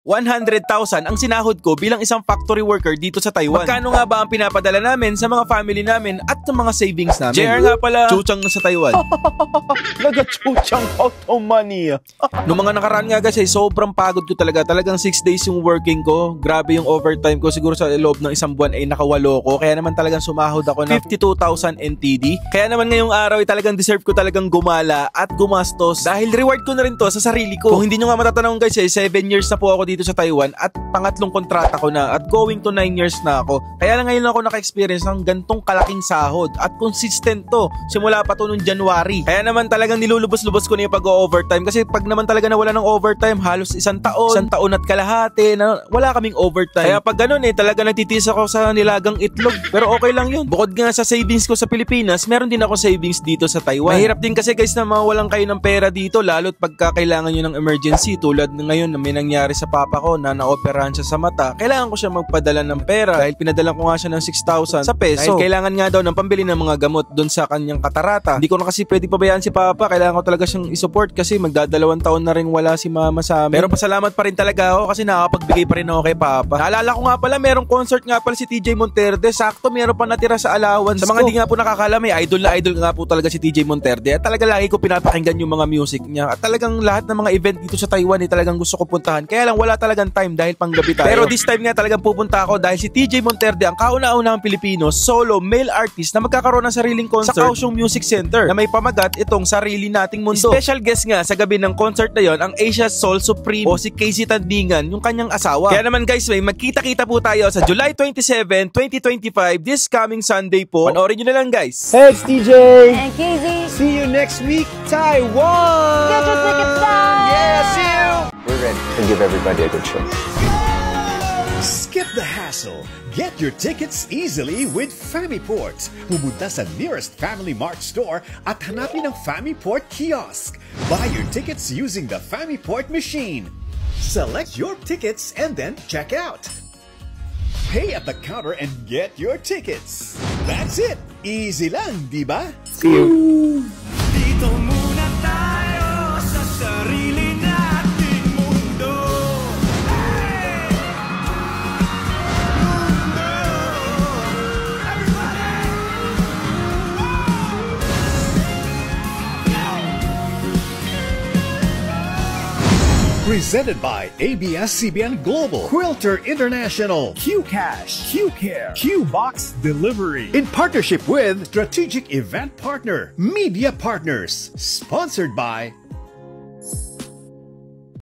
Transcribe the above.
100,000 ang sinahod ko bilang isang factory worker dito sa Taiwan. Magkano nga ba ang pinapadala namin sa mga family namin at sa mga savings namin? JR nga pala, chuchang na sa Taiwan. Nag-chuchang out of money. Noong mga nakaraan nga kasi, sobrang pagod ko talaga. Talagang 6 days yung working ko. Grabe yung overtime ko. Siguro sa loob ng isang buwan ay nakawalo ko. Kaya naman talagang sumahod ako ng 52,000 NTD. Kaya naman ngayong araw ay talagang deserve ko talagang gumala at gumastos. Dahil reward ko na rin to sa sarili ko. Kung hindi nyo nga matatanong guys, 7 years na po ako dito sa Taiwan at pangatlong kontrata ko na at going to 9 years na ako. Kaya lang ngayon ako naka-experience ng gantong kalaking sahod at consistent to simula pa to noong January. Kaya naman talagang nilulubos-lubos ko na yung pag-overtime kasi pag naman talaga nawala ng overtime halos isang taon at kalahati na wala kaming overtime. Kaya pag ganun talaga nagtitiis ako sa nilagang itlog. Pero okay lang yun. Bukod nga sa savings ko sa Pilipinas, meron din ako savings dito sa Taiwan. Mahirap din kasi guys na mawalan kayo ng pera dito lalo't pagka kailangan nyo ng emergency tulad ngayon na may nangyari sa papa ko na naoperahan siya sa mata. Kailangan ko siya magpadala ng pera dahil pinadala ko nga siya ng 6,000 sa peso. Dahil kailangan nga daw ng pambili ng mga gamot doon sa kanyang katarata. Hindi ko na kasi pwede pabayaan si papa. Kailangan ko talaga siyang isupport kasi magdadalawang taon na rin wala si mama sa amin. Pero pasalamat pa rin talaga ako kasi nakapagbigay pa rin ako kay papa. Naalala ko nga pala merong concert nga pala si TJ Monterde. Sakto meron pa natira sa allowance. Sa mga hindi nga po nakakala, may idol na idol nga po talaga si TJ Monterde. At talaga lagi ko pinapakinggan yung mga music niya. At talagang lahat ng mga event dito sa Taiwan talagang gusto ko puntahan. Kaya lang wala talagang time dahil panggabi tayo. Pero this time nga talagang pupunta ako dahil si TJ Monterde ang kauna-unahang Pilipino solo male artist na magkakaroon ng sariling concert sa Kaohsiung Music Center na may pamagat itong Sarili Nating Mundo. Special guest nga sa gabi ng concert na yon ang Asia's Soul Supreme o si Casey Tandingan, yung kanyang asawa. Kaya naman guys, may magkita-kita po tayo sa July 27, 2025 this coming Sunday po. Panoorin nyo na lang guys. Hey, it's TJ! And Casey! See you next week, Taiwan! Get your tickets now! Yeah, see you! We're ready to give everybody a good show. Skip the hassle. Get your tickets easily with FamiPort. Pumunta sa nearest Family Mart store at hanapin ang FamiPort kiosk. Buy your tickets using the FamiPort machine. Select your tickets and then check out. Pay at the counter and get your tickets. That's it. Easy lang, di ba? See you. Dito muna tayo sa sarili nating mundo. Presented by ABS-CBN Global, Quilter International, QCash, QCare, QBox Delivery. In partnership with Strategic Event Partner, Media Partners. Sponsored by